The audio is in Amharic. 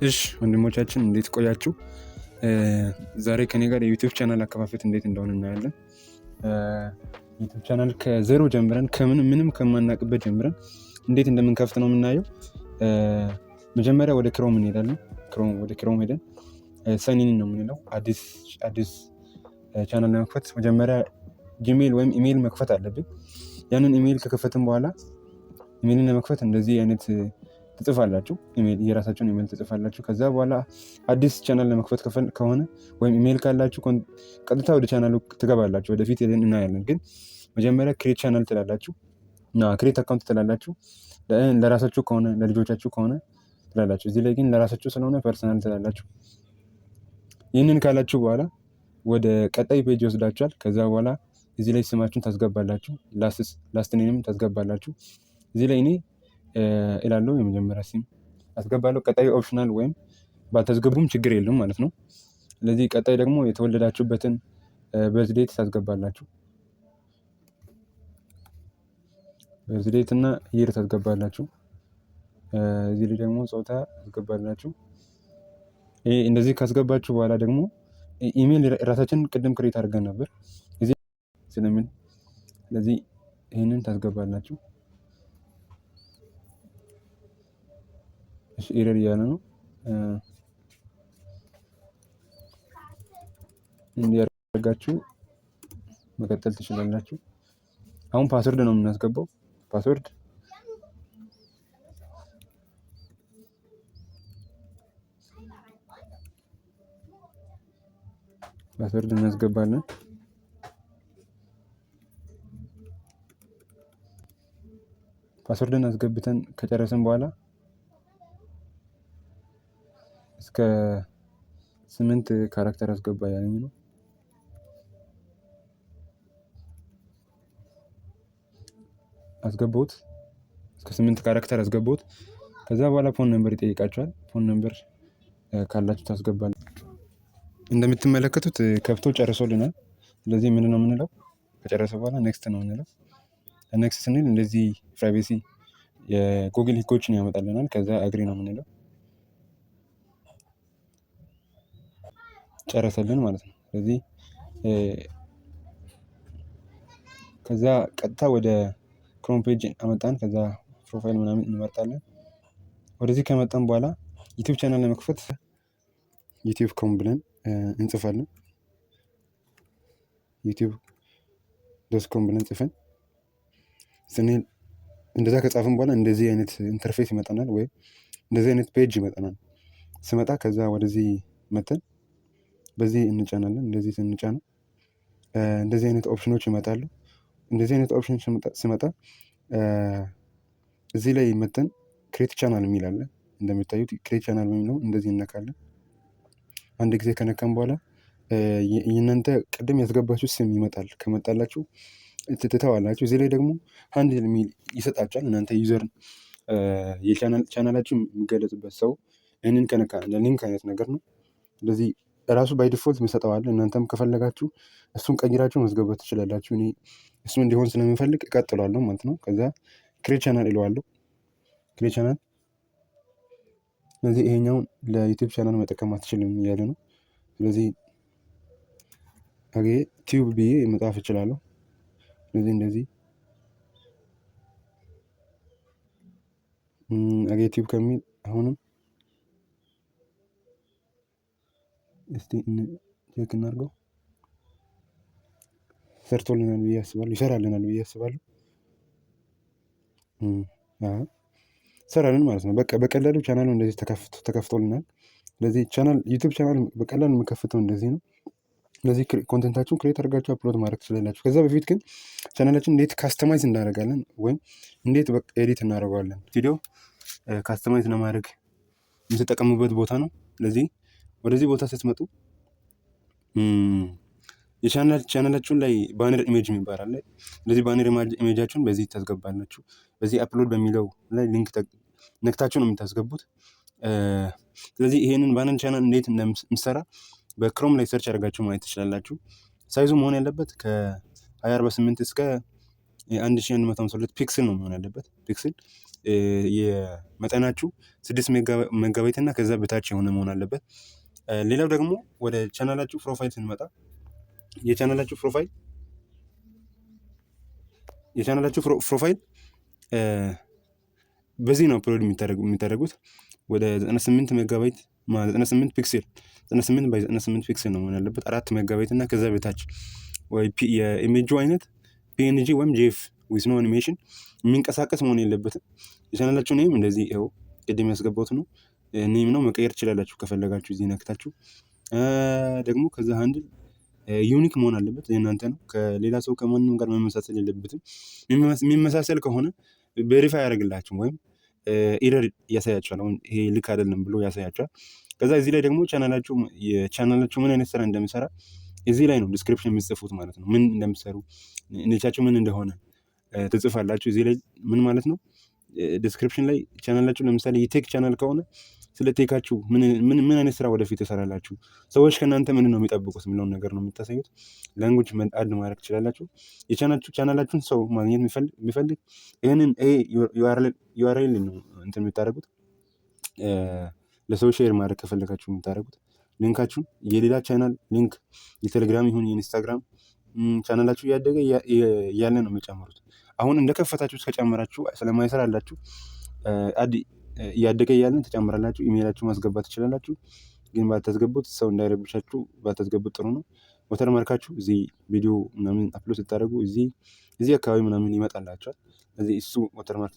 እሺ ወንድሞቻችን እንዴት ቆያችሁ? ዛሬ ከኔ ጋር የዩቲዩብ ቻናል አከፋፈት እንዴት እንደሆነ እናያለን። ዩቲዩብ ቻናል ከዜሮ ጀምረን ምንም ከማናውቅበት ጀምረን እንዴት እንደምንከፍት ነው የምናየው። መጀመሪያ ወደ ክሮም እንሄዳለን። ወደ ክሮም ሄደን ሰኒን ነው የምንለው። አዲስ ቻናል ለመክፈት መጀመሪያ ጂሜል ወይም ኢሜይል መክፈት አለብን። ያንን ኢሜይል ከከፈትን በኋላ ኢሜይልን ለመክፈት እንደዚህ አይነት ትጽፋላችሁ። የራሳችሁን ኢሜይል ትጽፋላችሁ። ከዛ በኋላ አዲስ ቻናል ለመክፈት ከሆነ ወይም ኢሜይል ካላችሁ ቀጥታ ወደ ቻናሉ ትገባላችሁ። ወደፊት ሄደን እናያለን። ግን መጀመሪያ ክሬት ቻናል ትላላችሁ እና ክሬት አካውንት ትላላችሁ። ለራሳችሁ ከሆነ ለልጆቻችሁ ከሆነ ትላላችሁ። እዚህ ላይ ግን ለራሳችሁ ስለሆነ ፐርሰናል ትላላችሁ። ይህንን ካላችሁ በኋላ ወደ ቀጣይ ፔጅ ይወስዳችኋል። ከዛ በኋላ እዚህ ላይ ስማችሁን ታስገባላችሁ። ላስት ኔምም ታስገባላችሁ። እዚህ ላይ እኔ እላለሁ የመጀመሪያ ስም አስገባለሁ። ቀጣይ ኦፕሽናል ወይም ባታስገቡም ችግር የለም ማለት ነው። ስለዚህ ቀጣይ ደግሞ የተወለዳችሁበትን በርዝዴት ታስገባላችሁ። በርዝዴት እና ይር ታስገባላችሁ። እዚህ ላይ ደግሞ ጾታ ታስገባላችሁ። እንደዚህ ካስገባችሁ በኋላ ደግሞ ኢሜይል ራሳችን ቅድም ክሬት አድርገን ነበር እዚህ ስለምን ስለዚህ ይህንን ታስገባላችሁ። ኤረር እያለ ነው። እንዲያደርጋችሁ መቀጠል ትችላላችሁ። አሁን ፓስወርድ ነው የምናስገባው። ፓስወርድ እናስገባለን። ፓስወርድን አስገብተን ከጨረስን በኋላ እስከ 8 ካራክተር አስገባ ያለኝ ነው። አስገባሁት። እስከ 8 ካራክተር አስገባሁት። ከዛ በኋላ ፎን ነምበር ይጠይቃችኋል። ፎን ነምበር ካላችሁ ታስገባላችሁ። እንደምትመለከቱት ከፍቶ ጨርሶልናል። ስለዚህ ምንድን ነው የምንለው? ከጨረሰ በኋላ ኔክስት ነው የምንለው። ኔክስት ስንል እንደዚህ ፕራይቬሲ የጉግል ህጎችን ያመጣልናል። ከዛ አግሪ ነው የምንለው። ጨረሰልን ማለት ነው። ስለዚህ ከዛ ቀጥታ ወደ ክሮም ፔጅ አመጣን። ከዛ ፕሮፋይል ምናምን እንመርጣለን። ወደዚህ ከመጣን በኋላ ዩቲዩብ ቻናል ለመክፈት ዩቲዩብ ኮም ብለን እንጽፋለን። ዩቲዩብ .com ብለን ጽፈን ስንል እንደዛ ከጻፍን በኋላ እንደዚህ አይነት ኢንተርፌስ ይመጣናል፣ ወይም እንደዚህ አይነት ፔጅ ይመጣናል። ስመጣ ከዛ ወደዚህ መተን በዚህ እንጫናለን። እንደዚህ ስንጫነው እንደዚህ አይነት ኦፕሽኖች ይመጣሉ። እንደዚህ አይነት ኦፕሽኖች ስመጣ እዚህ ላይ መተን ክሬት ቻናል የሚል አለ። እንደምታዩት ክሬት ቻናል የሚለው እንደዚህ እነካለን። አንድ ጊዜ ከነካም በኋላ የእናንተ ቅድም ያስገባችሁ ስም ይመጣል። ከመጣላችሁ ትተዋላችሁ። እዚህ ላይ ደግሞ ሃንድል የሚል ይሰጣችኋል። እናንተ ዩዘር የቻናላችሁ የሚገለጽበት ሰው ይህንን ከነካ ሊንክ አይነት ነገር ነው። ስለዚህ ራሱ ባይ ዲፎልት የሚሰጠዋል። እናንተም ከፈለጋችሁ እሱን ቀይራችሁ ማስገባት ትችላላችሁ። እኔ እሱን እንዲሆን ስለምፈልግ እቀጥላለሁ ማለት ነው። ከዛ ክሬት ቻናል እለዋለሁ። ክሬት ቻናል። ስለዚህ ይሄኛውን ለዩቲዩብ ቻናል መጠቀም አትችልም እያለ ነው። ስለዚህ ቲዩብ ብዬ መጻፍ እችላለሁ። ስለዚህ እንደዚህ ቲዩብ ከሚል አሁንም እስቲ ቼክ እናድርገው። ሰርቶልናል ብዬ አስባለሁ። ይሰራልናል ብዬ አስባለሁ። ሰራልን ማለት ነው። በቃ በቀላሉ ቻናሉ እንደዚህ ተከፍቶልናል። ስለዚህ ዩቲዩብ ቻናል በቀላሉ የምከፍተው እንደዚህ ነው። ስለዚህ ኮንተንታችሁን ክሬት አድርጋችሁ አፕሎድ ማድረግ ትችላላችሁ። ከዛ በፊት ግን ቻናላችን እንዴት ካስተማይዝ እናደርጋለን ወይም እንዴት ኤዲት እናደርገዋለን፣ ቪዲዮ ካስተማይዝ ለማድረግ የምትጠቀሙበት ቦታ ነው። ስለዚህ ወደዚህ ቦታ ስትመጡ ቻናላችሁን ላይ ባነር ኢሜጅ የሚባል አለ። ስለዚህ ባነር ኢሜጃችሁን በዚህ ታስገባላችሁ። በዚህ አፕሎድ በሚለው ላይ ሊንክ ነክታችሁ ነው የምታስገቡት። ስለዚህ ይሄንን ባነር ቻናል እንዴት እንደምሰራ በክሮም ላይ ሰርች አድርጋችሁ ማየት ትችላላችሁ። ሳይዙ መሆን ያለበት ከ2048 እስከ 1152 ፒክስል ነው መሆን ያለበት። ፒክስል የመጠናችሁ 6 ሜጋባይት እና ከዛ በታች የሆነ መሆን አለበት። ሌላው ደግሞ ወደ ቻናላችሁ ፕሮፋይል ስንመጣ የቻናላችሁ ፕሮፋይል በዚህ ነው አፕሎድ የሚታደርጉት። ወደ 98 ሜጋባይት 98 ፒክሴል 98 ባይ 98 ፒክሴል ነው መሆን ያለበት። 4 ሜጋባይት እና ከዛ በታች ወይ የኢሜጁ አይነት ፒኤንጂ ወይም ጄፍ ዊዝ ኖ አኒሜሽን የሚንቀሳቀስ መሆን የለበትም። የቻናላችሁ ኔም እንደዚህ ይኸው ቅድም ያስገባሁት ነው ኔም ነው፣ መቀየር ትችላላችሁ ከፈለጋችሁ እዚህ ነክታችሁ። ደግሞ ከዛ ሃንድል ዩኒክ መሆን አለበት፣ የእናንተ ነው። ከሌላ ሰው ከማንም ጋር መመሳሰል የለበትም። የሚመሳሰል ከሆነ ቬሪፋይ ያደርግላችሁ ወይም ኢረር ያሳያችኋል። አሁን ይሄ ልክ አይደለም ብሎ ያሳያችኋል። ከዛ እዚህ ላይ ደግሞ የቻናላችሁ ምን አይነት ስራ እንደሚሰራ እዚህ ላይ ነው ዲስክሪፕሽን የምትጽፉት ማለት ነው። ምን እንደምትሰሩ ኒቻችሁ ምን እንደሆነ ትጽፋላችሁ እዚህ ላይ። ምን ማለት ነው? ዲስክሪፕሽን ላይ ቻናላችሁ ለምሳሌ የቴክ ቻናል ከሆነ ስለ ቴካችሁ ምን አይነት ስራ ወደፊት ትሰራላችሁ፣ ሰዎች ከእናንተ ምንድን ነው የሚጠብቁት የሚለውን ነገር ነው የምታሳዩት። ላንጉጅ አድ ማድረግ ትችላላችሁ። ቻናላችሁን ሰው ማግኘት የሚፈልግ ይህንን ዩአርኤል ነው እንትን የምታደርጉት። ለሰው ሼር ማድረግ ከፈለጋችሁ የምታደርጉት ሊንካችሁን የሌላ ቻናል ሊንክ የቴሌግራም ይሁን የኢንስታግራም ቻናላችሁ እያደገ እያለ ነው የሚጨምሩት። አሁን እንደከፈታችሁ ከጨመራችሁ ስለማይሰራላችሁ እያደገ እያለን ትጨምራላችሁ። ኢሜይላችሁ ማስገባት ትችላላችሁ። ግን ባታስገቡት ሰው እንዳይረብሻችሁ ባታስገቡት ጥሩ ነው። ወተር ማርካችሁ እዚህ ቪዲዮ ምናምን አፕሎድ ስታደርጉ እዚህ አካባቢ ምናምን ይመጣላችኋል። እዚህ እሱ ወተር ማርክ